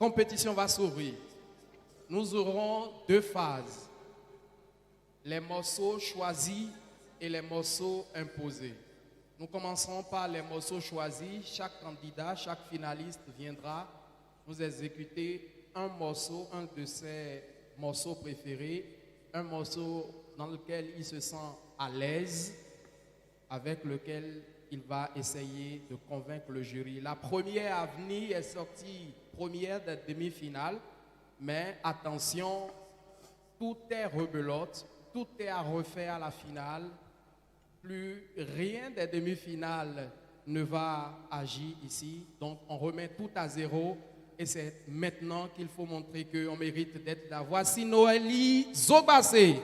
compétition va s'ouvrir. Nous aurons deux phases. Les morceaux choisis et les morceaux imposés. Nous commencerons par les morceaux choisis. Chaque candidat, chaque finaliste viendra nous exécuter un morceau, un de ses morceaux préférés, un morceau dans lequel il se sent à l'aise, avec lequel il va essayer de convaincre le jury. La première à venir est sortie première des demi-finales, mais attention, tout est rebelote, tout est à refaire à la finale. Plus rien des demi-finales ne va agir ici, donc on remet tout à zéro et c'est maintenant qu'il faut montrer qu'on mérite d'être là. Voici Noélie Zobassé.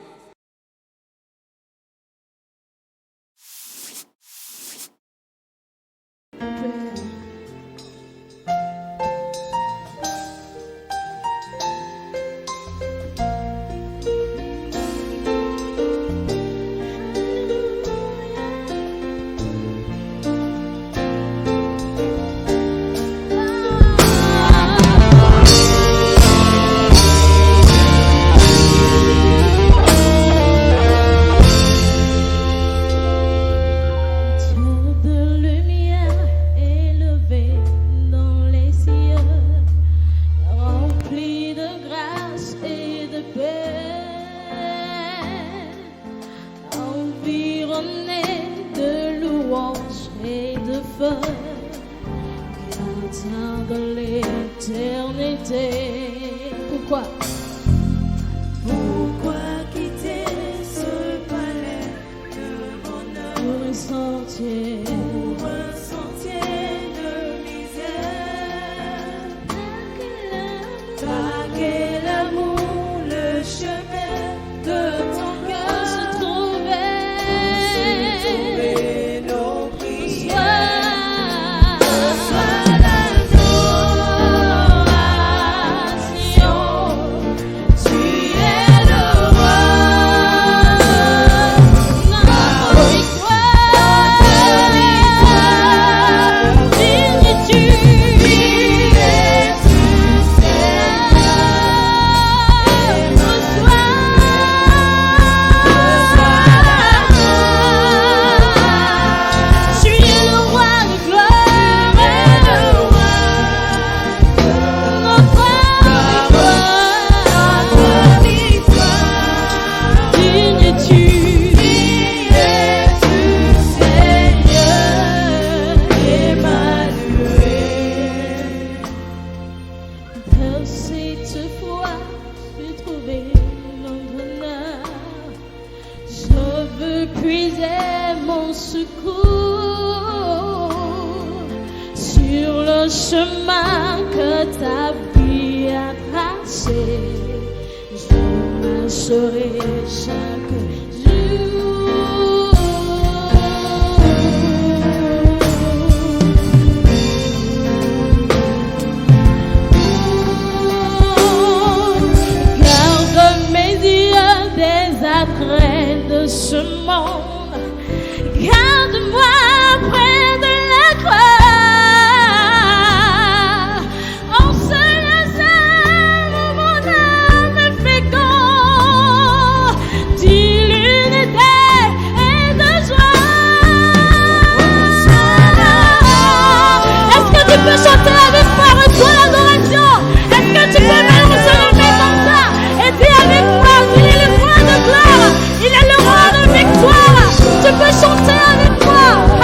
Tu peux chanter avec moi.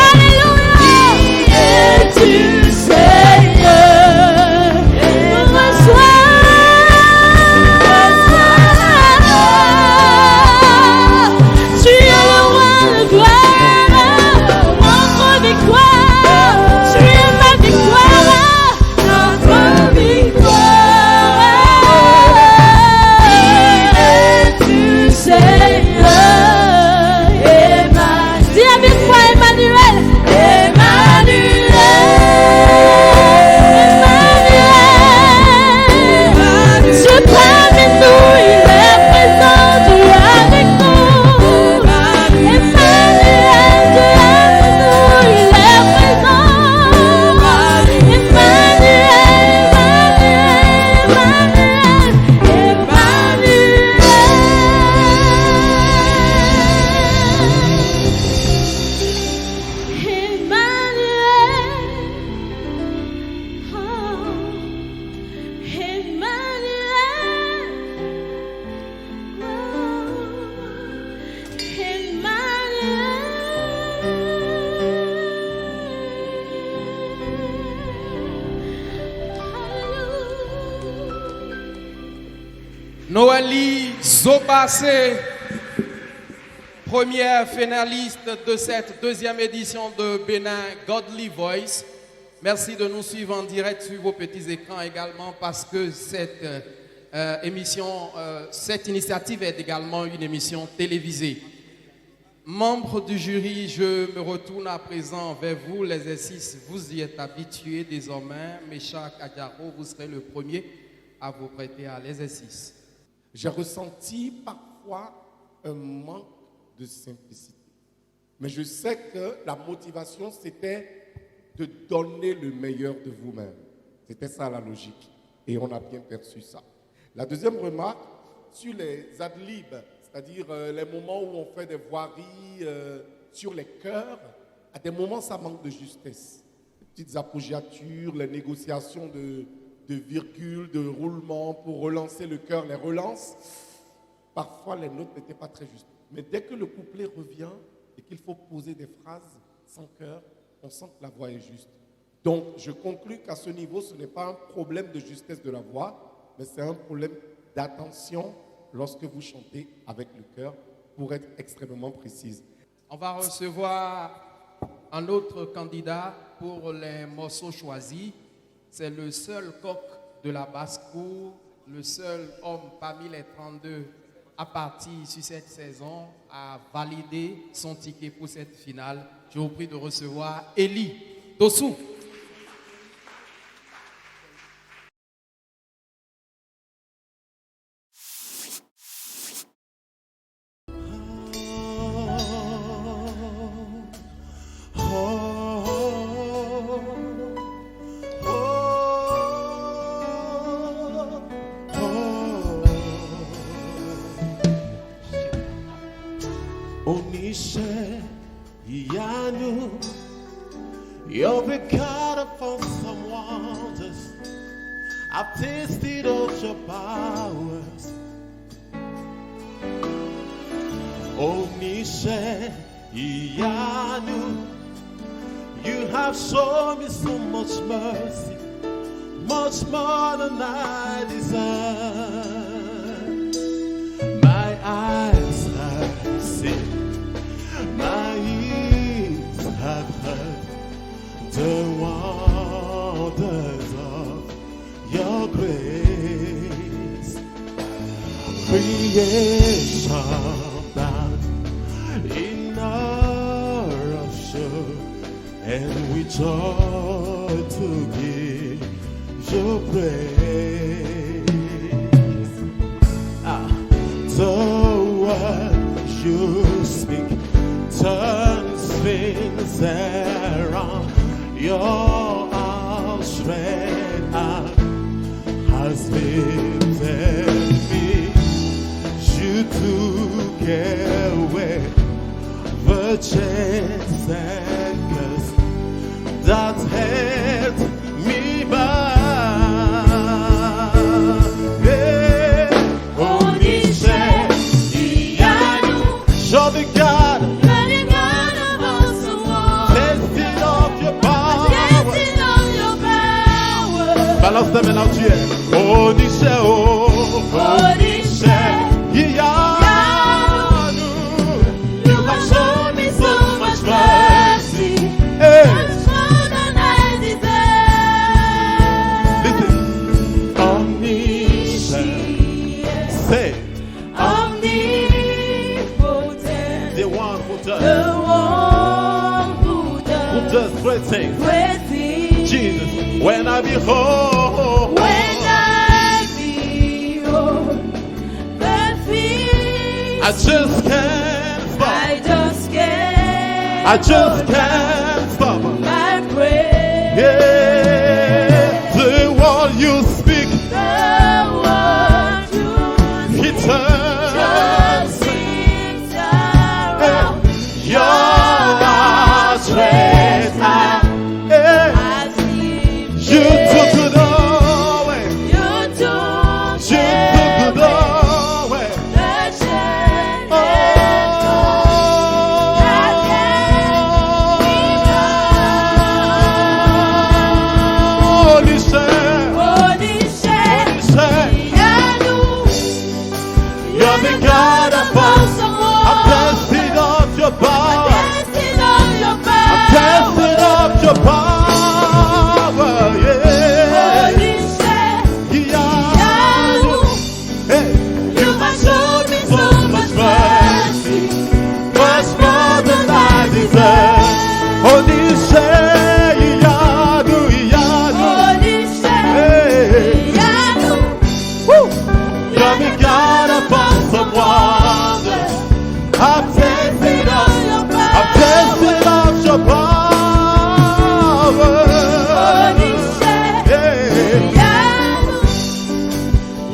Noélie Zobassé, première finaliste de cette deuxième édition de Bénin Godly Voice. Merci de nous suivre en direct sur vos petits écrans également parce que cette cette initiative est également une émission télévisée. Membres du jury, je me retourne à présent vers vous. L'exercice, vous y êtes habitués désormais. Méchac Adjaro, vous serez le premier à vous prêter à l'exercice. J'ai ressenti parfois un manque de simplicité. Mais je sais que la motivation, c'était de donner le meilleur de vous-même. C'était ça la logique. Et on a bien perçu ça. La deuxième remarque, sur les adlibs, c'est-à-dire les moments où on fait des voiries sur les chœurs, à des moments, ça manque de justesse. Les petites appoggiatures, les négociations de virgules, de roulements pour relancer le chœur, les relances. Parfois, les notes n'étaient pas très justes. Mais dès que le couplet revient et qu'il faut poser des phrases sans chœur, on sent que la voix est juste. Donc, je conclus qu'à ce niveau, ce n'est pas un problème de justesse de la voix, mais c'est un problème d'attention lorsque vous chantez avec le cœur, pour être extrêmement précise. On va recevoir un autre candidat pour les morceaux choisis. C'est le seul coq de la basse-cour, le seul homme parmi les 32 à partir sur cette saison à valider son ticket pour cette finale. Je vous prie de recevoir Eli Dossou. You're the God of awesome wonders. I've tasted of your powers. Onishe Iyanu, you have shown me so much mercy, much more than I deserve. My eyes have seen, my ears have heard the wonders of your grace. Creation bound in our rapture, and we joy to give your praise. The word you speak turns things around. Your outstretched hand has lifted me. You took away the chains and curse that held me back. Yeah. Onishe Iyanu, you're the God. Balance ta main là où tu es. Onishe, Onishe, Iyanu, you have shown me so much mercy, much more than I deserve. Listen, Onishe, say, omnipotent, the one who does great things. Jesus, when I behold the feast, I just can't stop. I just can't stop. My praise. Yeah, the word you speak, He turns things around. Your outstretched hand. You took it away. You took it away. The chains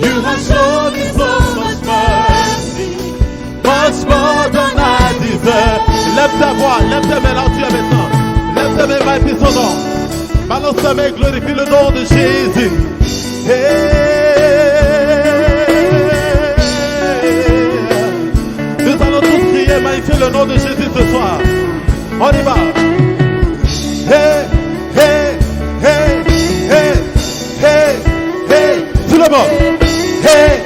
You have shown me so much mercy, much more than I deserve. Lève ta voix, lève tes mains là où tu es maintenant. Lève tes mains, va épier son nom. Balance ta main, glorifie le nom de Jésus. Nous allons tous crier, magnifier le nom de Jésus ce soir. On y va. Hey, hey, hey, hey, hey, hey. Tout le monde. Hey,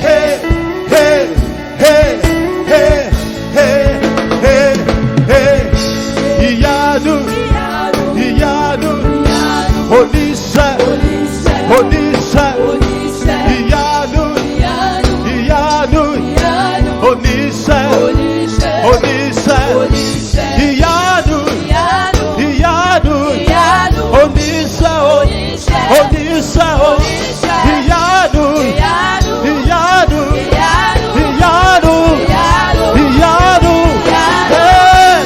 hey, hey, hey, hey, hey, hey, hey. Iyanu, Iyanu, Onisha, Onisha, Iyanu, Iyanu, Onisha, Onisha, Iyanu, Iyanu, Onisha, Onisha, Iyanu, Iyanu, Iyanu, Iyanu, hey!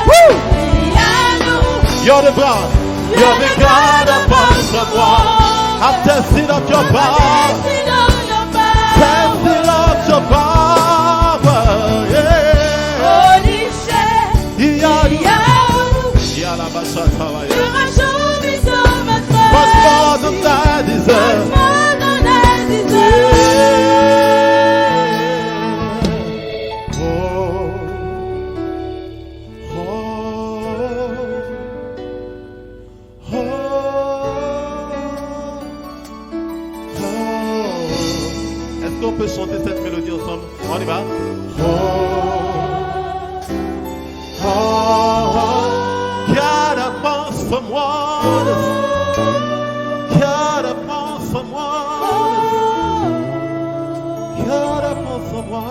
Woo! You're the God, you're the God of all. I'm testing of your power, testing of your power, yeah. Much more than I deserve. Est-ce qu'on peut chanter cette mélodie ensemble? On y va. God avance for moi. God avance for moi. God avance for moi.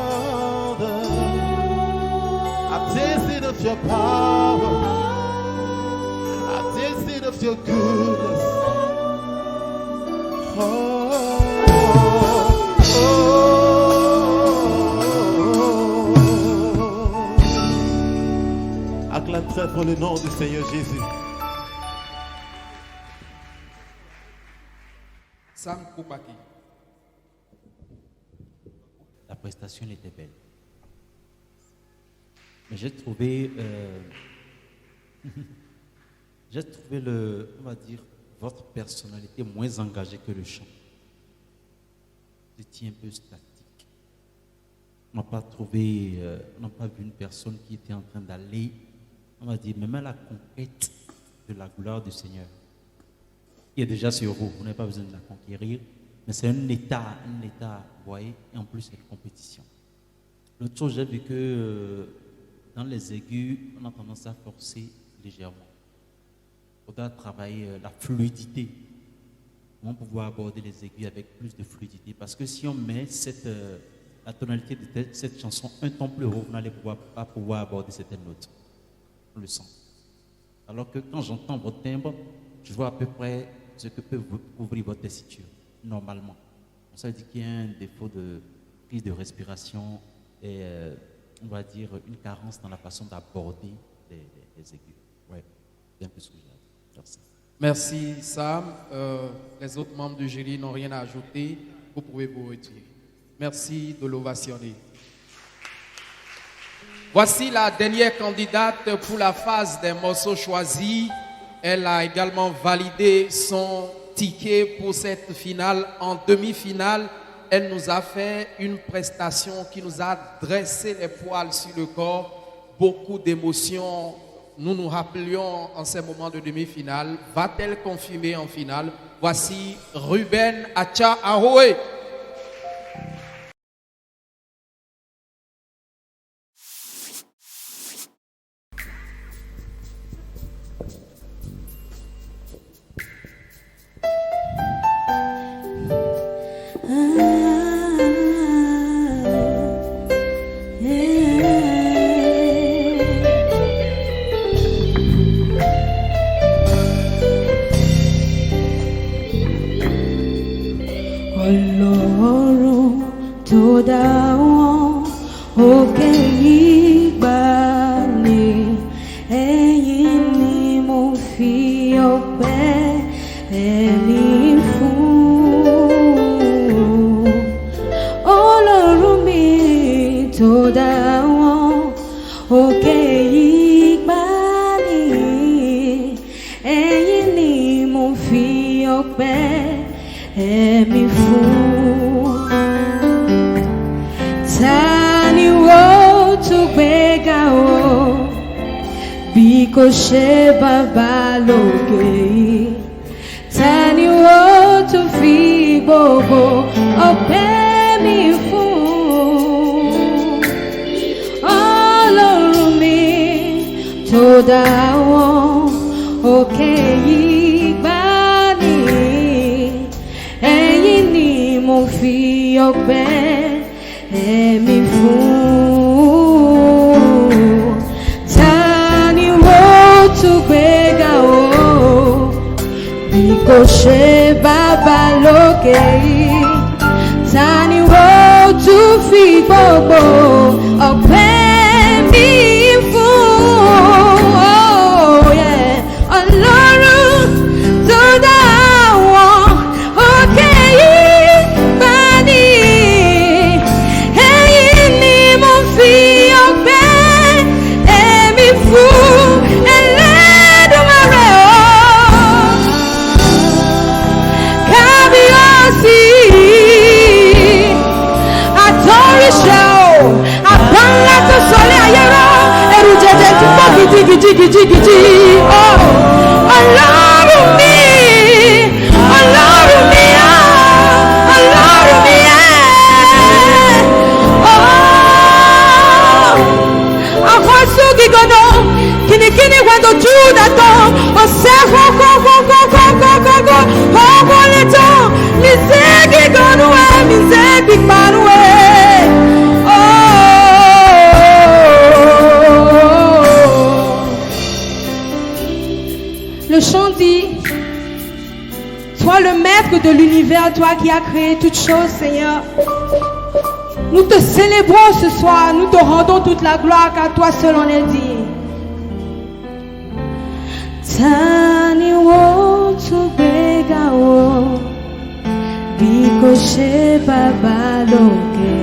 I've tasted of your power. I've tasted of your goodness. Acclame très fort le nom du Seigneur Jésus. Sam Koupaki. La prestation était belle. Mais j'ai trouvé, on va dire, votre personnalité moins engagée que le chant. Vous étiez un peu statique. On n'a pas trouvé, on n'a pas vu une personne qui était en train d'aller, on va dire, même à la conquête de la gloire du Seigneur. Il est déjà sur vous, vous n'avez pas besoin de la conquérir, mais c'est un état, vous voyez, et en plus c'est une compétition. L'autre chose, j'ai vu que dans les aigus, on a tendance à forcer légèrement. Il faudra travailler la fluidité. Comment pouvoir aborder les aigus avec plus de fluidité? Parce que si on met la tonalité de cette chanson un ton plus haut, vous n'allez pas pouvoir aborder certaines notes. On le sent. Alors que quand j'entends votre timbre, je vois à peu près ce que peut couvrir votre tessiture, normalement. Ça veut dire qu'il y a un défaut de prise de respiration et, on va dire, une carence dans la façon d'aborder les aigus. Ouais, c'est un peu ce que j'ai à dire. Merci. Merci Sam. Les autres membres du jury n'ont rien à ajouter. Vous pouvez vous retirer. Merci de l'ovationner. Voici la dernière candidate pour la phase des morceaux choisis. Elle a également validé son ticket pour cette finale. En demi-finale, elle nous a fait une prestation qui nous a dressé les poils sur le corps. Beaucoup d'émotions. Nous nous rappelions en ces moments de demi-finale. Va-t-elle confirmer en finale? Voici Ruben Acha Ahoe. ẹ̀mí fún. Ta ni ó tún gbéga o bí kò ṣe bàbá lókè yìí? Ta ni ó tún fi gbogbo ọpẹ́ mi fún? Ọlọ́run mi tó dá àwọn òkè yìí gbà ní, ẹ̀yin ni mo fi ọpẹ́ ẹ̀mí fún. Ta ni ó tún gbéga o bí kò ṣe bàbá lókè yìí? Ta ni ó tún fi gbogbo ọpẹ́ mi fún? Oh, yeah. Ọlọ́run tó dá àwọn òkè yìí gbà ní, ẹ̀yin ni mo fi ọpẹ́ ẹ̀mí fún. Ẹlẹ́dùmarè o, kábíyèsí, àtọ́ríṣẹ́ o, àbá ńlá tó sọlé ayé rọ, ẹrù jẹjẹ tí pọ̀ gidigidi. Ọlọ́run mi, Ọlọ́run mi, Ọlọ́run mi, Akwasugi gono, kinikini kwendo juda to, oseko go, omoleto, misegi gono misegi panwe. Le chant dit: toi le maître de l'univers, toi qui as créé toutes choses, Seigneur. Nous te célébrons ce soir, nous te rendons toute la gloire car toi seul en es digne. Tani wo tu bega wo biko she baba loke.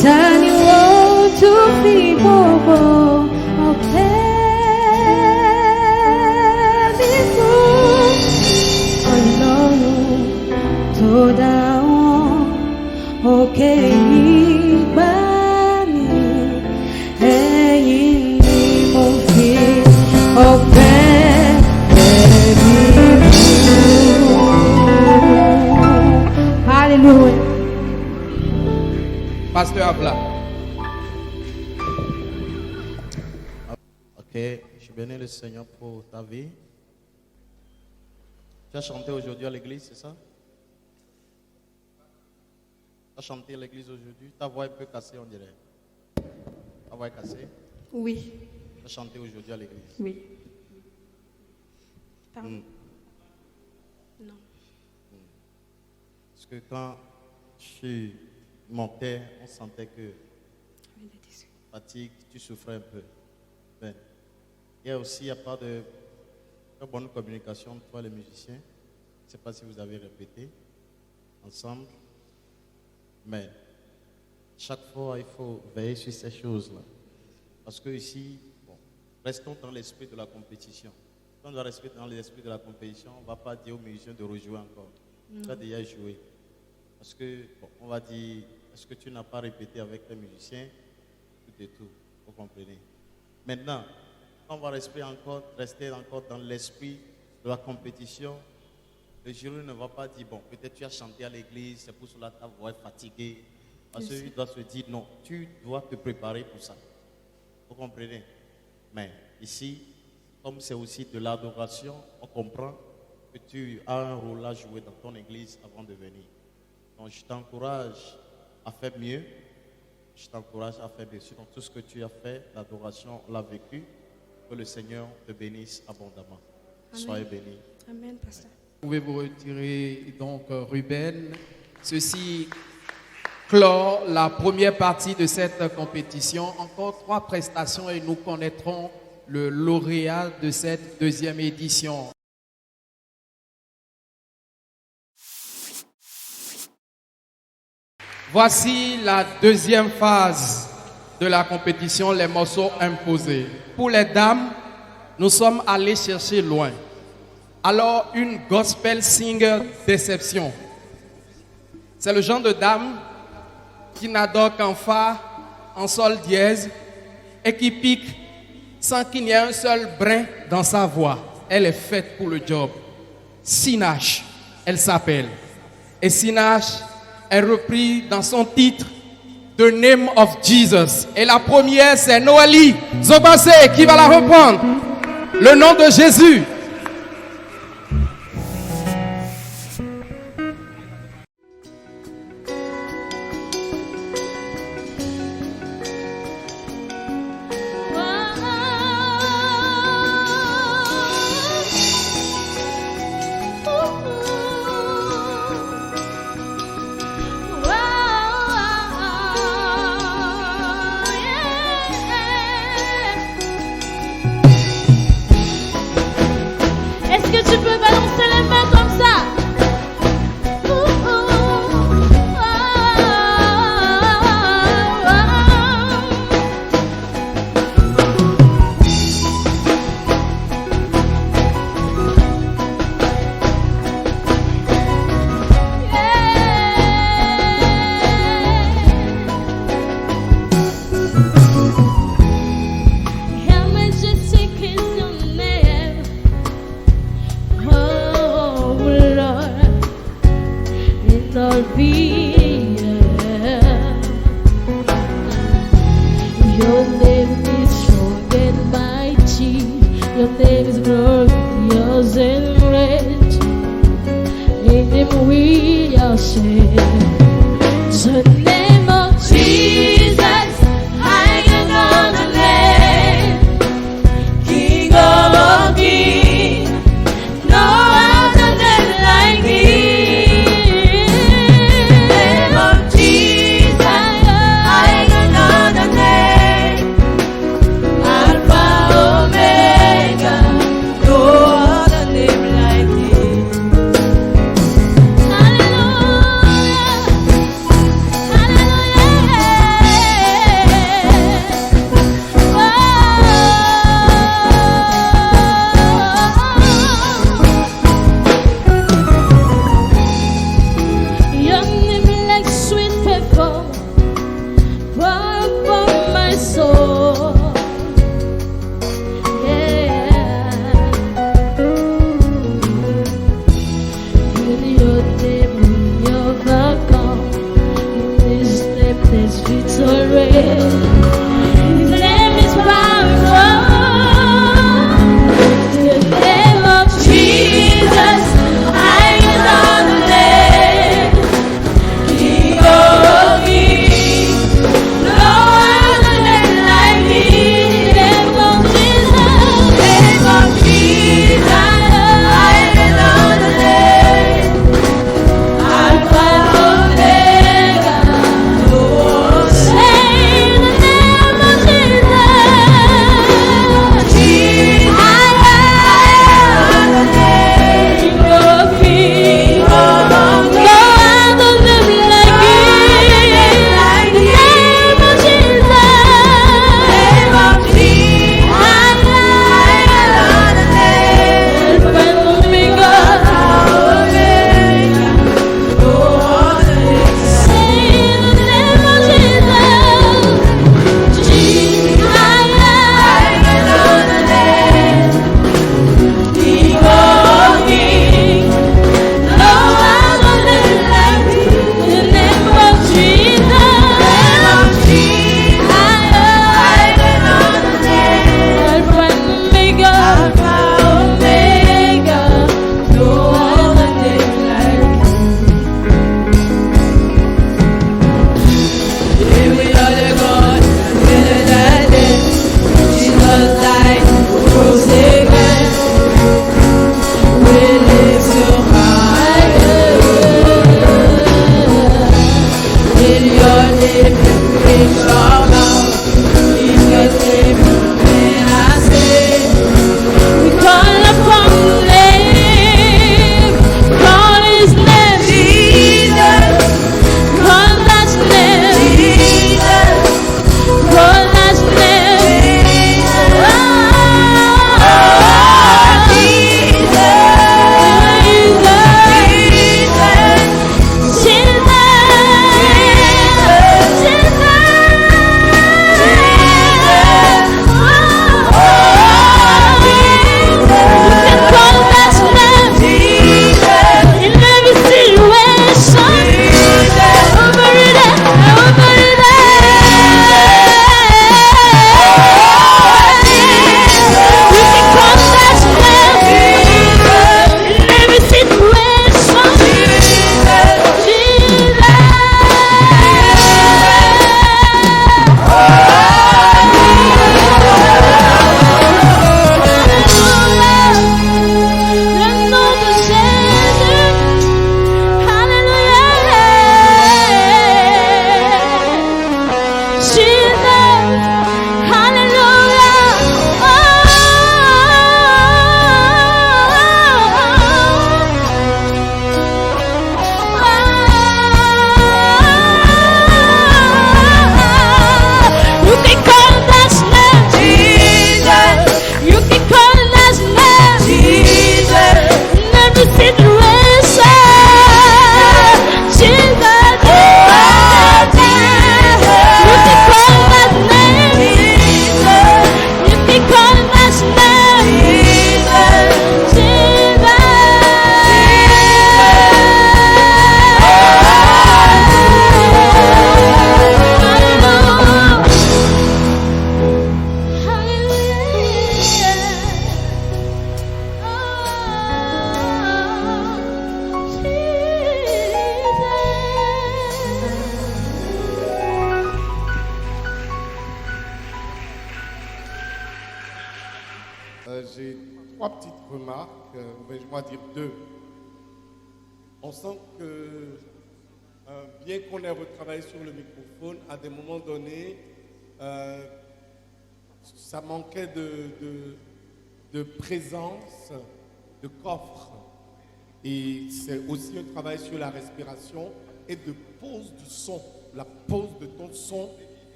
Tani wo tu fi bobo ope bifu. Ọlọ́run tó dá wọn òkè yìí gbà mí, ẹ̀yin ni mo fi ọpẹ́ ẹ̀mí fún. Hallelujah. Pasteur Abla. Ok, je bénis le Seigneur pour ta vie. Tu as chanté aujourd'hui à l'église, c'est ça? Tu as chanté à l'église aujourd'hui. Ta voix est un peu cassée, on dirait. Ta voix est cassée. Oui, Tu as chanté aujourd'hui à l'église. oui. Pardon. Non. Parce que quand je montais, on sentait que fatigue, tu souffrais un peu. Ben, il y a aussi, à part de bonne communication entre toi les musiciens, je ne sais pas si vous avez répété ensemble, mais chaque fois, il faut veiller sur ces choses-là. Parce que ici, bon, restons dans l'esprit de la compétition. Quand on doit rester dans l'esprit de la compétition, on ne va pas dire aux musiciens de rejouer encore. Tu as déjà joué. Parce que, bon, on va dire, est-ce que tu n'as pas répété avec tes musiciens? Tout et tout, vous comprenez. Maintenant, on va rester encore dans l'esprit de la compétition. Le jury ne va pas dire, bon, peut-être tu as chanté à l'église, c'est pour cela que ta voix est fatiguée. Parce qu'il doit se dire, non, tu dois te préparer pour ça. Vous comprenez? Mais ici, comme c'est aussi de l'adoration, on comprend que tu as un rôle à jouer dans ton église avant de venir. Donc je t'encourage à faire mieux. Je t'encourage à faire mieux. Sinon, tout ce que tu as fait, l'adoration, on l'a vécu. Que le Seigneur te bénisse abondamment. Amen. Soyez bénis. Amen, pasteur. Vous pouvez vous retirer donc Ruben. Ceci clore la première partie de cette compétition. Encore 3 prestations et nous connaîtrons le lauréat de cette deuxième édition. Voici la deuxième phase de la compétition, les morceaux imposés. Pour les dames, nous sommes allés chercher loin. Alors, une gospel singer déception. C'est le genre de dame qui n'adore qu'en fa, en sol dièse, et qui pique sans qu'il n'y ait un seul brin dans sa voix. Elle est faite pour le job. Sinash, elle s'appelle. Et Sinash est repris dans son titre The Name of Jesus. Et la première, c'est Noélie Zobase qui va la reprendre. Le nom de Jésus. Est-ce que tu peux balancer les mains comme ça? How majestic is your name, oh Lord, in all the earth. Your name is strong and mighty. Your name is glorious and great. In Him we are saved. The name of Jesus, higher than the name. King of all kings, no other than like Him. Name of Jesus, higher than the name. Alpha, Omega, no other name like Him. Hallelujah. remarques, je vais dire deux. On sent que, bien qu'on ait retravaillé sur le microphone, à des moments donnés, ça manquait de présence, de coffre. Et c'est aussi un travail sur la respiration et de pose du son, la pose de ton son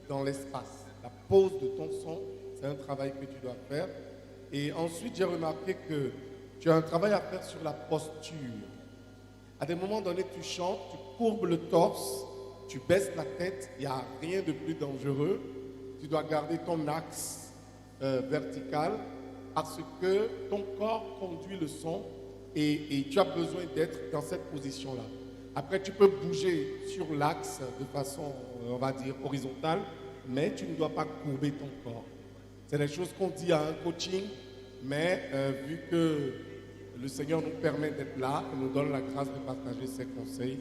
dans l'espace. La pose de ton son, c'est un travail que tu dois faire. Et ensuite, j'ai remarqué que tu as un travail à faire sur la posture. À des moments donnés, tu chantes, tu courbes le torse, tu baisses la tête, il n'y a rien de plus dangereux. Tu dois garder ton axe vertical parce que ton corps conduit le son et tu as besoin d'être dans cette position-là. Après, tu peux bouger sur l'axe de façon, on va dire, horizontale, mais tu ne dois pas courber ton corps. C'est des choses qu'on dit à un coaching, mais vu que le Seigneur nous permet d'être là et nous donne la grâce de partager ses conseils,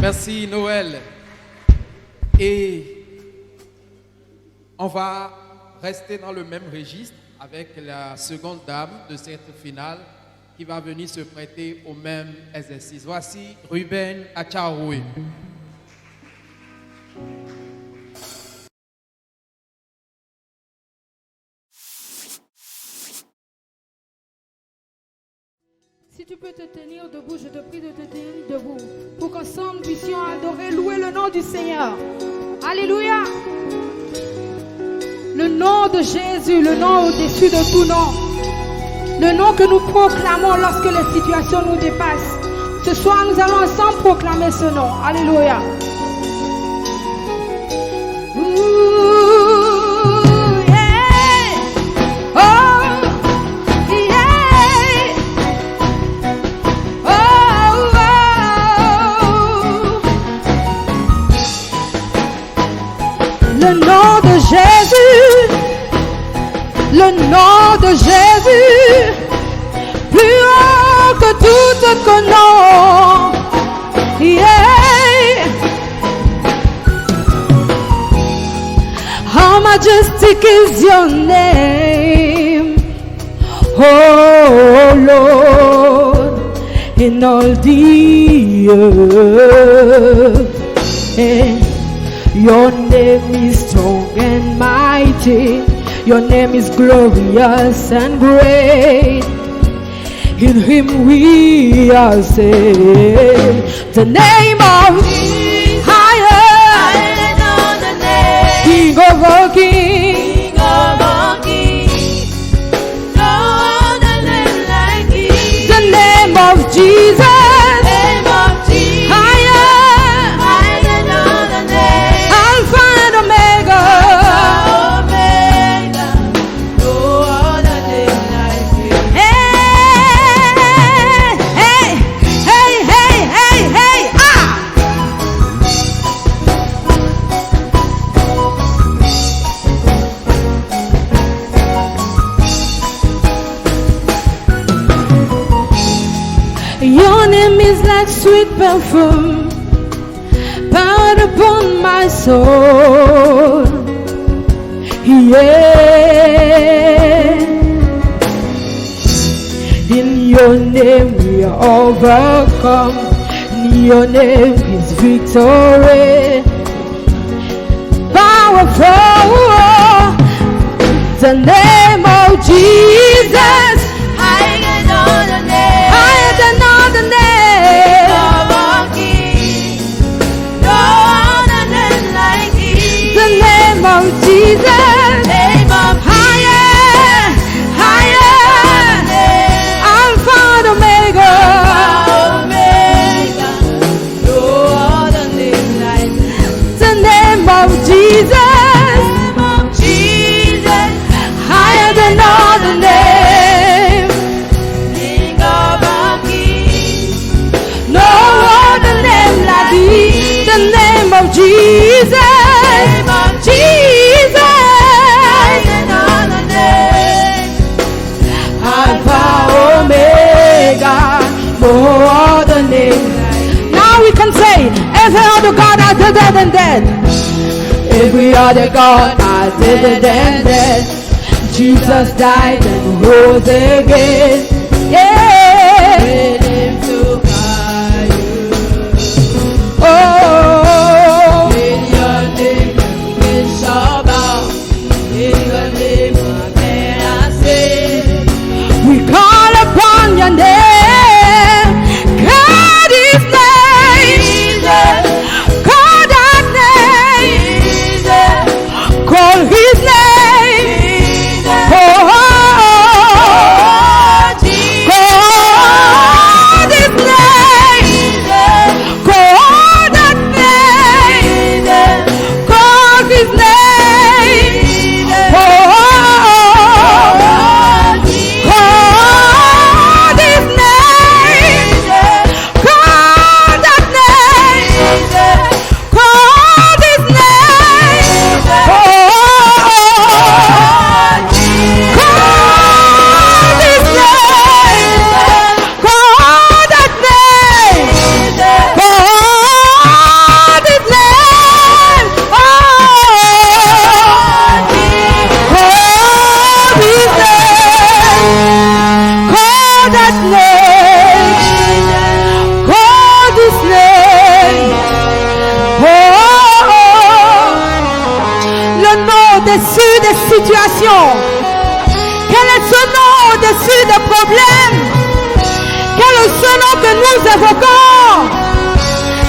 Merci Noël. Et on va rester dans le même registre avec la seconde dame de cette finale qui va venir se prêter au même exercice. Voici Ruben Achaoui. Si tu peux te tenir debout, je te prie de te tenir debout pour qu'ensemble nous puissions adorer, louer le nom du Seigneur. Alléluia. Le nom de Jésus, le nom au-dessus de tout nom. Le nom que nous proclamons lorsque les situations nous dépassent. Ce soir, nous allons ensemble proclamer ce nom. Alléluia. Le nom de Jésus, le nom de Jésus, plus haut que tout nom. Yeah. How majestic is your name, oh Lord, in all the earth. Yeah. Your name is strong and mighty. Your name is glorious and great. In Him we are saved. The name of higher, King of all kings. No other name like Him. The name of Jesus. Your name is like sweet perfume poured upon my soul. Yeah. In your name we are overcome. In your name is victory. Powerful. The name of Jesus. Higher than other name. No other name like Him. The name of Jesus. Higher, higher. Alpha and Omega. No other name like Him. The name of Jesus. Higher than other name. King of all kings. No other name like Him. The name of Jesus. Jesus. Higher than other name. Alpha, Omega. No other name. Now we can say, every other God other than that. Every other God other than that. Jesus died and rose again. Yeah. Bring him to fire. Oh, In your name, we shall bow. In your name, what can I say? we call upon your name. God is name. Call that name. Call his name. Oh, call his name. Call that name. Call his name. Oh, call his name. Call that name. Call his name. Oh, call his name. Call that name. Call his name. Oh, call his name. Call that name. Call this name. Oh, le nom au-dessus des situations. Quel est ce nom au-dessus des problèmes? Quel est ce nom que nous évoquons?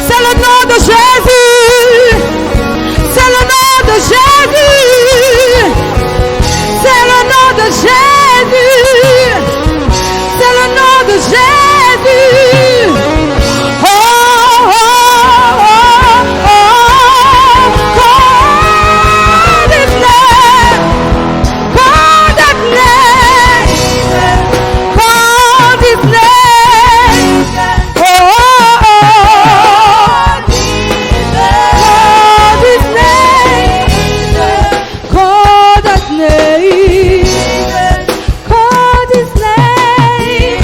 C'est le nom de Jésus. C'est le nom de Jésus. C'est le nom de Jésus. C'est le nom de Jésus. Oh, oh, oh, oh, call his name. Call that name. Call his name. Oh, call his name. Call that name. Call his name.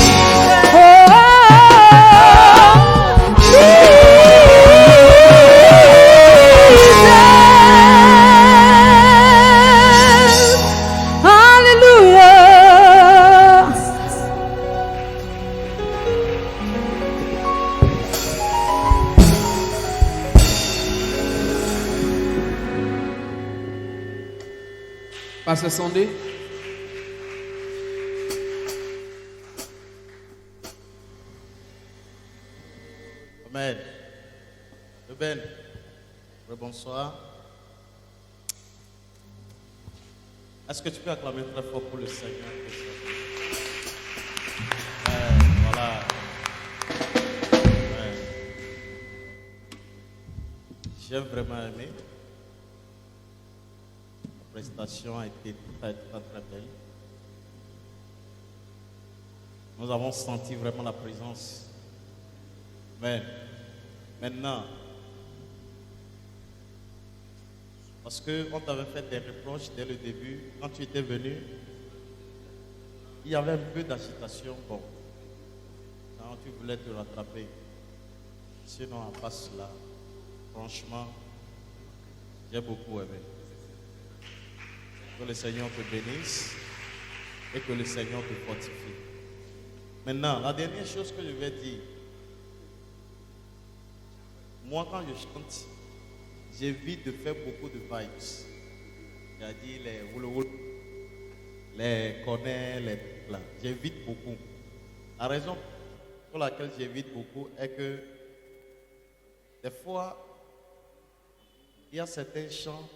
Jesus. Hallelujah. Pasteur Sondé. Amen. Ben, bonsoir. Est-ce que tu peux acclamer très fort pour le Seigneur? Voilà. J'ai vraiment aimé. La prestation a été très belle. Nous avons senti vraiment la présence. Mais maintenant, parce qu'on t'avait fait des reproches dès le début, quand tu étais venu, il y avait un peu d'agitation. Bon, quand tu voulais te rattraper. Sinon, à part cela, franchement, j'ai beaucoup aimé. Que le Seigneur te bénisse et que le Seigneur te fortifie. Maintenant, la dernière chose que je vais dire, moi quand je chante, j'évite de faire beaucoup de vibes. C'est-à-dire les woulou, les connais, les là. J'évite beaucoup. La raison pour laquelle j'évite beaucoup est que des fois, il y a certains chants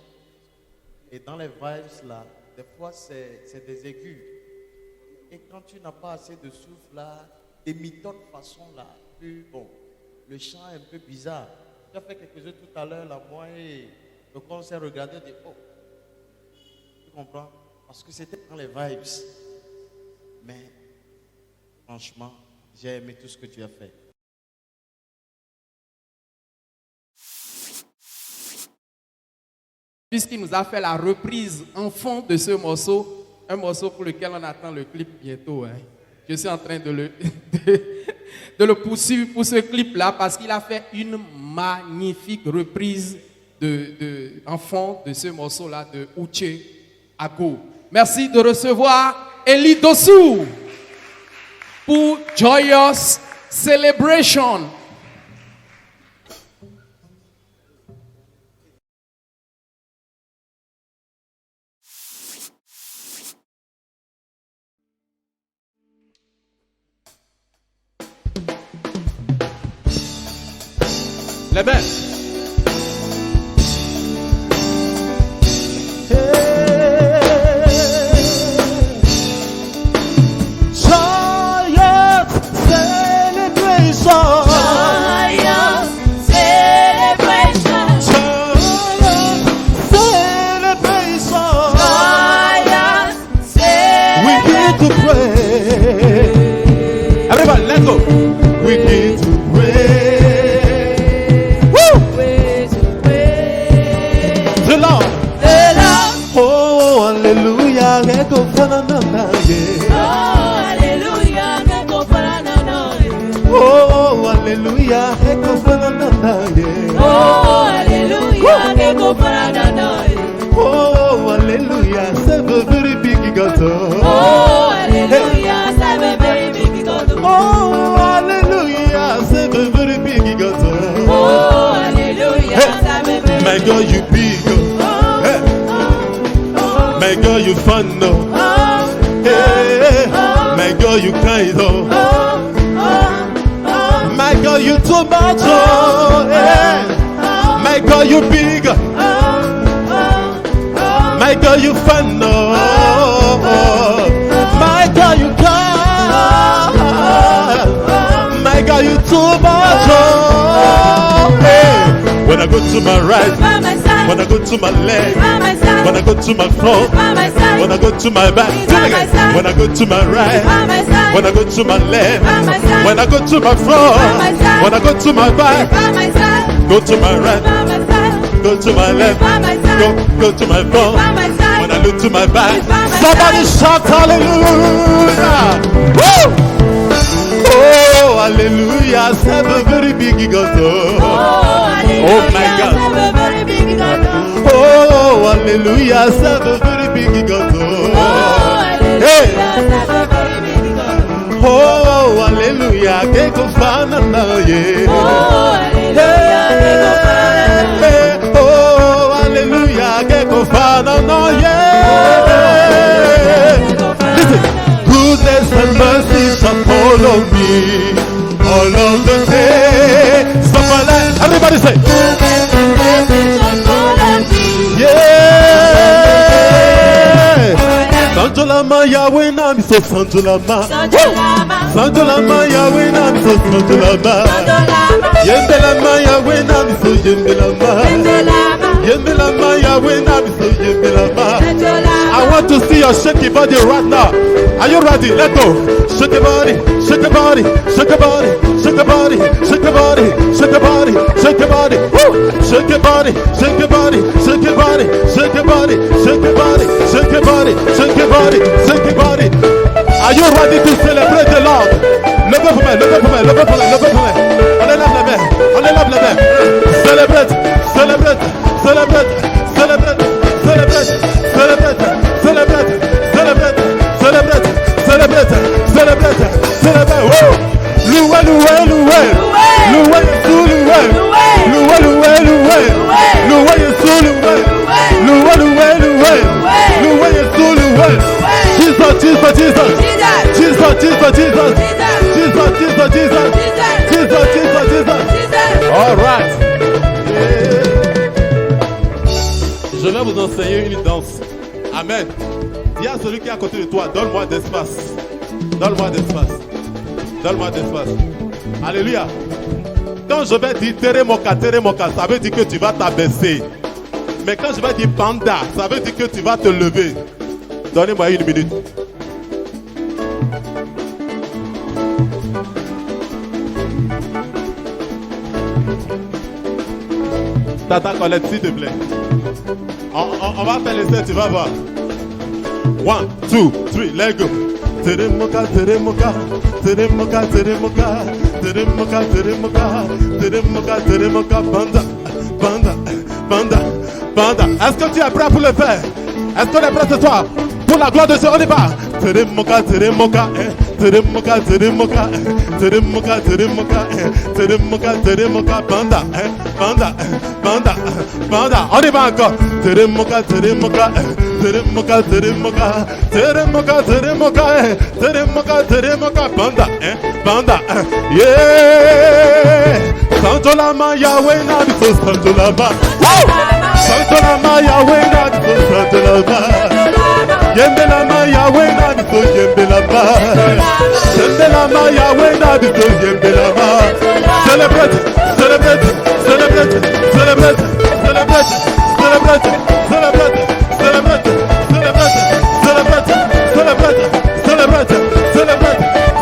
et dans les vibes là, des fois c'est des aigus. Et quand tu n'as pas assez de souffle là, des méthodes façon là, plus bon, le chant est un peu bizarre. Tu as fait quelque chose tout à l'heure là, moi et le on s'est regardé et dit oh, tu comprends? Parce que c'était dans les vibes. Mais franchement, j'ai aimé tout ce que tu as fait. Puisqu'il nous a fait la reprise en fond de ce morceau, un morceau pour lequel on attend le clip bientôt. Hein. Je suis en train de le poursuivre pour ce clip-là parce qu'il a fait une magnifique reprise en fond de ce morceau-là de Uche Ago. Merci de recevoir Elie Dossou pour Joyous Celebration. Les mains. Everybody, let's go. We need to pray. Woo! The Lord. Oh, hallelujah. Oh, hallelujah. Oh, hallelujah. Save a very big God. Oh, hallelujah. Save a very big God. Oh, hallelujah. Save a very big God. Oh, hallelujah. Save a very My God, you big. Hey. My God, you fun. No. Hey. My God, you kind. My God, you too much. Hey. My God, you big. My God, you fun. No. My God, you kind. My God, you too much. Hey. When I go to my right, when I go to my left, when I go to my front, when I go to my back, when I go to my right, when I go to my left, when I go to my front, when I go to my back, go to my right, go to my left, go to my front, when I look to my back, somebody shout hallelujah! Woo! Oh, hallelujah, serve a very big God. Oh my God. Oh, hallelujah, serve a very big God. Hey. Oh, hallelujah, get go find now, yeah. Oh, hallelujah, get go find now, yeah. Listen. Goodness and mercy shall follow me all of the day. Somebody, everybody say, goodness and mercy shall follow me. Yeah. Sanjolama Yahweh Nam so Sanjolama. Sanjolama Yahweh Nam so Sanjolama. Yembelama Yahweh Nam so Yembelama. Yembelama Yahweh Nam so Yembelama. I want to see your shaky body right now. Are you ready? Let's go. Shake your body, shake your body, shake your body, shake your body, shake your body, shake your body, shake your body. Woo! Shake your body, shake your body, shake your body, shake your body, shake your body, shake your body, shake your body, shake your body. Are you ready to celebrate the Lord? Levez pour moi, levez pour moi, levez pour moi, levez pour moi. On élève les mains, on élève les mains. Celebrate, celebrate, celebrate, celebrate, celebrate, celebrate, celebrate, celebrate, celebrate, celebrate, celebrate, celebrate. Woo! Loué, loué, loué, loué, Jésus, loué, loué, loué, loué, loué, Jésus, loué, loué, loué, loué, loué, Jésus, loué. Jesus, Jesus, Jesus, Jesus, Jesus, Jesus, Jesus, Jesus, Jesus, Jesus, Jesus, Jesus. All right. Je vais vous enseigner une danse. Amen. Dis à celui qui est à côté de toi, donne-moi d'espace. Donne-moi d'espace. Donne-moi d'espace. Alléluia. Quand je vais dire Teremoka, ça veut dire que tu vas t'abaisser. Mais quand je vais dire Panda, ça veut dire que tu vas te lever. Donnez-moi une minute. Tata Colette, s'il te plaît. On va faire l'essai, tu vas voir. 1, 2, 3, let's go. Teremoka, Teremoka, Teremoka, Teremoka, Teremoka, Teremoka, Teremoka, Teremoka, Banda, Banda, Banda, Banda. Est-ce que tu es prêt pour le faire? Est-ce qu'on est prêt ce soir? 1, Pour la gloire de Dieu, on y va. Teremoka, teremoka, teremoka, teremoka, teremoka, teremoka, teremoka, teremoka, banda, banda, banda, banda. On y va encore. Teremoka, teremoka, teremoka, teremoka, teremoka, teremoka, teremoka, teremoka, banda, banda. Yeah. Santolama Yahweh na biso Santolama. Santolama Yahweh na biso Santolama. Yembelama Yahweh na biso Yembelama. Yembelama Yahweh na biso Yembelama. Celebrate, celebrate, celebrate, celebrate, celebrate, celebrate, celebrate, celebrate, celebrate, celebrate, celebrate, celebrate, celebrate,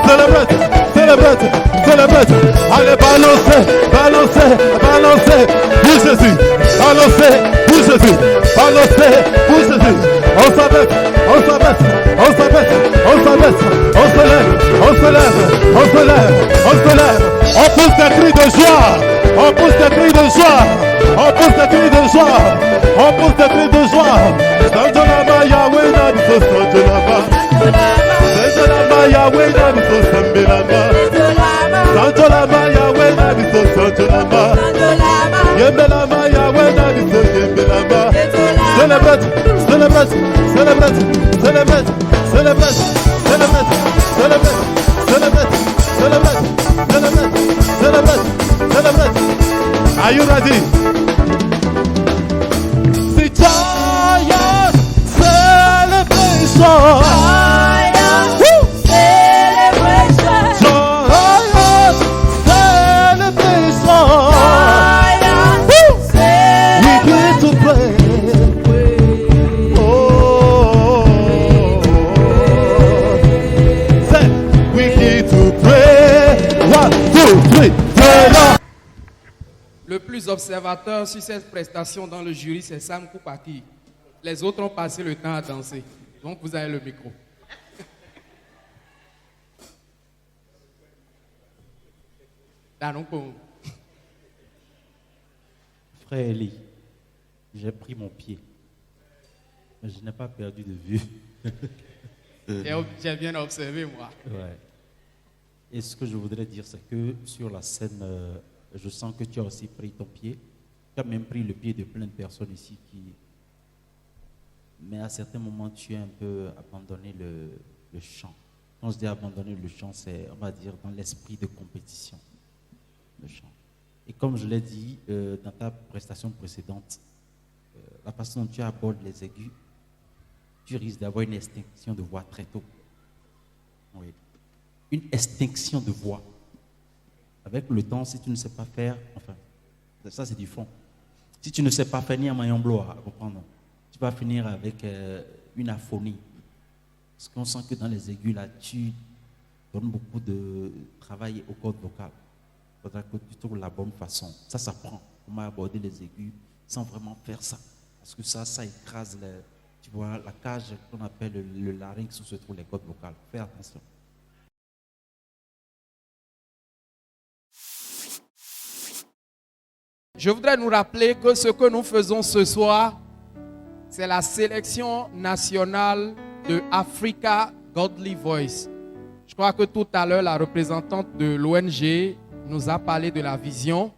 celebrate, celebrate, celebrate. Allez, balancez, balancez, balancez, pour Jésus, balancez, pour Jésus, balancez, pour Jésus. On s'abaisse, on s'abaisse, on s'abaisse, on s'abaisse, on se lève, on se lève, on se lève, on se lève. On pousse des cris de joie, on pousse des cris de joie, on pousse des cris de joie, on pousse des cris de joie. Santolama Yahweh na biso Santolama. Santolama Yahweh na biso Sambelama. Santolama Yahweh na biso Santolama. Yembelama Yahweh na biso Yembelama. Celebrate, celebrate, celebrate, celebrate, celebrate, celebrate, celebrate, celebrate, celebrate, celebrate, celebrate, celebrate. Are you ready? C'est joyous celebration. Le plus observateur sur cette prestation dans le jury, c'est Sam Koupaki. Les autres ont passé le temps à danser. Donc vous avez le micro. Frère Eli, j'ai pris mon pied, mais je n'ai pas perdu de vue. J'ai bien observé, moi. Ouais. Et ce que je voudrais dire, c'est que sur la scène, je sens que tu as aussi pris ton pied. Tu as même pris le pied de plein de personnes ici qui... Mais à certains moments, tu as un peu abandonné le chant. Quand je dis abandonner le chant, c'est, on va dire, dans l'esprit de compétition. Le chant. Et comme je l'ai dit dans ta prestation précédente, la façon dont tu abordes les aigus, tu risques d'avoir une extinction de voix très tôt. Oui. Une extinction de voix. Avec le temps, si tu ne sais pas faire, enfin, ça c'est du fond. Si tu ne sais pas faire ni un maillon blanc, à comprendre, tu vas finir avec une aphonie. Parce qu'on sent que dans les aigus, là, tu donnes beaucoup de travail aux cordes vocales. Il faudra que tu trouves la bonne façon. Ça s'apprend. Comment aborder les aigus sans vraiment faire ça. Parce que ça écrase, tu vois, la cage qu'on appelle le larynx où se trouvent les cordes vocales. Fais attention. Je voudrais nous rappeler que ce que nous faisons ce soir, c'est la sélection nationale de Africa Godly Voice. Je crois que tout à l'heure, la représentante de l'ONG nous a parlé de la vision.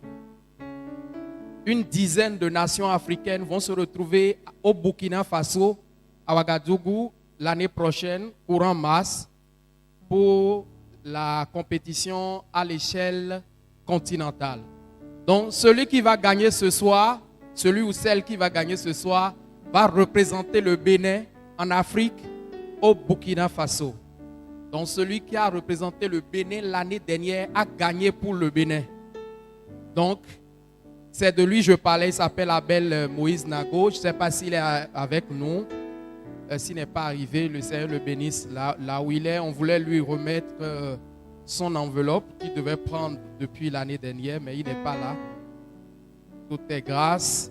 Une dizaine de nations africaines vont se retrouver au Burkina Faso, à Ouagadougou, l'année prochaine, courant mars, pour la compétition à l'échelle continentale. Donc, celui qui va gagner ce soir, celui ou celle qui va gagner ce soir, va représenter le Bénin en Afrique au Burkina Faso. Donc, celui qui a représenté le Bénin l'année dernière a gagné pour le Bénin. Donc, c'est de lui que je parlais, il s'appelle Abel Moïse Nago. Je ne sais pas s'il est avec nous. S'il n'est pas arrivé, le Seigneur le bénisse là où il est. On voulait lui remettre son enveloppe qu'il devait prendre depuis l'année dernière, mais il n'est pas là. Tout est grâce.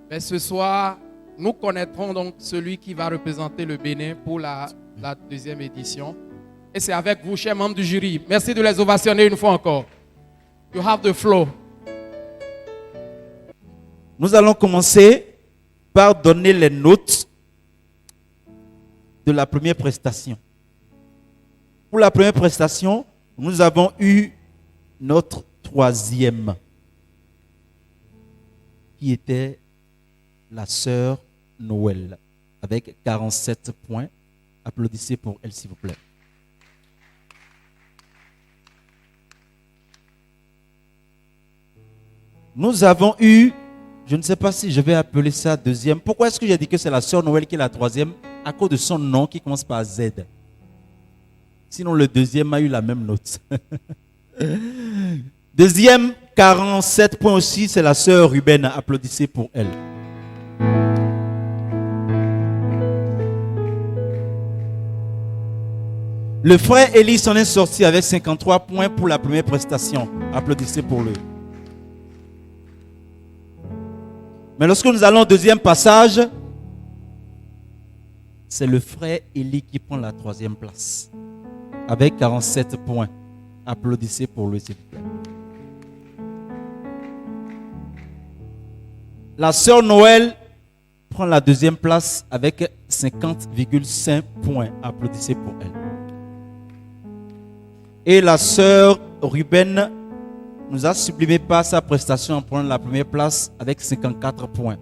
Mais ce soir, nous connaîtrons donc celui qui va représenter le Bénin pour la deuxième édition. Et c'est avec vous, chers membres du jury. Merci de les ovationner une fois encore. You have the floor. Nous allons commencer par donner les notes de la première prestation. Pour la première prestation, nous avons eu notre troisième, qui était la sœur Noël, avec 47 points. Applaudissez pour elle, s'il vous plaît. Nous avons eu, je ne sais pas si je vais appeler ça deuxième. Pourquoi est-ce que j'ai dit que c'est la sœur Noël qui est la troisième? À cause de son nom qui commence par Z. Sinon, le deuxième a eu la même note. Deuxième, 47 points aussi, c'est la sœur Ruben. Applaudissez pour elle. Le frère Élie s'en est sorti avec 53 points pour la première prestation. Applaudissez pour lui. Mais lorsque nous allons au deuxième passage, c'est le frère Élie qui prend la troisième place avec 47 points. Applaudissez pour lui, s'il vous plaît. La sœur Noël prend la deuxième place avec 50,5 points. Applaudissez pour elle. Et la sœur Ruben nous a sublimé par sa prestation en prenant la première place avec 54 points.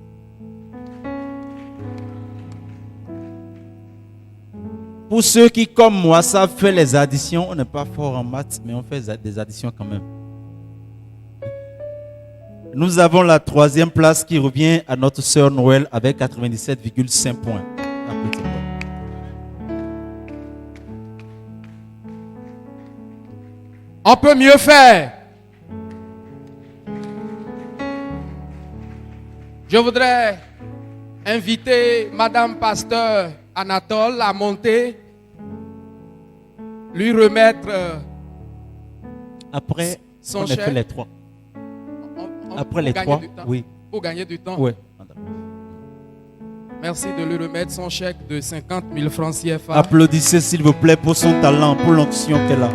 Pour ceux qui, comme moi, savent faire les additions, on n'est pas fort en maths, mais on fait des additions quand même. Nous avons la troisième place qui revient à notre sœur Noël avec 97,5 points. Applaudissez-moi. On peut mieux faire. Je voudrais inviter Madame Pasteur Anatole à monter, lui remettre Après, son on a chèque. fait les trois. Après pour les gagner trois, du temps. oui. Pour gagner du temps. Oui. Merci de lui remettre son chèque de 50 000 francs CFA. Applaudissez s'il vous plaît pour son talent, pour l'onction qu'elle a.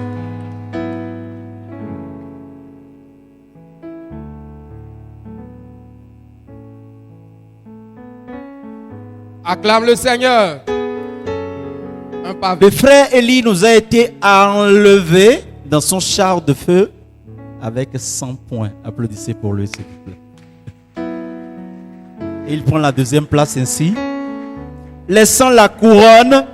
Acclame le Seigneur. Un pavé. Le frère Élie nous a été enlevé dans son char de feu avec 100 points. Applaudissez pour lui, s'il vous plaît. Et il prend la deuxième place ainsi. Laissant la couronne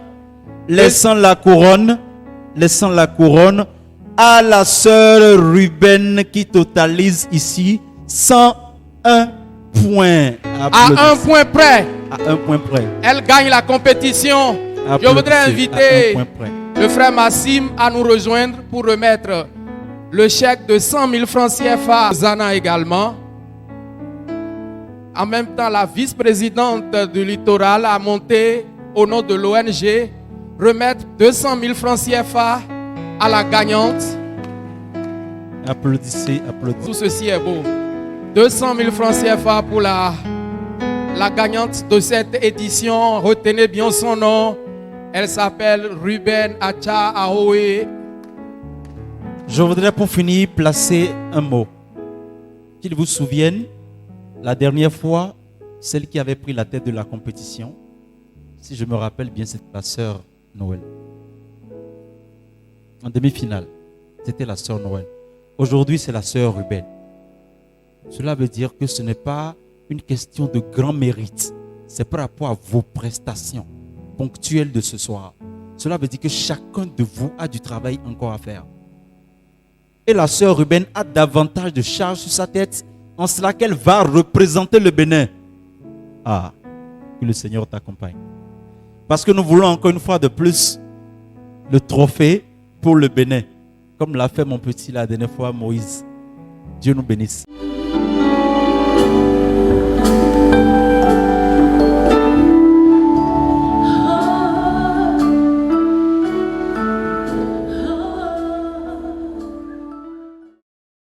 à la sœur Ruben qui totalise ici 101 points. À un point près. À un point près. Elle gagne la compétition. Je voudrais À un inviter point près. le frère Massim à nous rejoindre pour remettre le chèque de 100 000 francs CFA à Zana également. En même temps, la vice-présidente du littoral a monté au nom de l'ONG remettre 200 000 francs CFA à la gagnante. Applaudissez, applaudissez. Tout ceci est beau. 200 000 francs CFA pour la gagnante de cette édition. Retenez bien son nom. Elle s'appelle Ruben Acha Ahoe. Je voudrais pour finir placer un mot. Qu'ils vous souviennent, la dernière fois, celle qui avait pris la tête de la compétition, si je me rappelle bien, c'était la sœur Noël. En demi-finale, c'était la sœur Noël. Aujourd'hui, c'est la sœur Ruben. Cela veut dire que ce n'est pas une question de grand mérite. C'est par rapport à vos prestations ponctuelles de ce soir. Cela veut dire que chacun de vous a du travail encore à faire. Et la sœur Ruben a davantage de charges sur sa tête, en cela qu'elle va représenter le Bénin. Ah, que le Seigneur t'accompagne. Parce que nous voulons encore une fois de plus le trophée pour le Bénin, comme l'a fait mon petit la dernière fois Moïse. Dieu nous bénisse.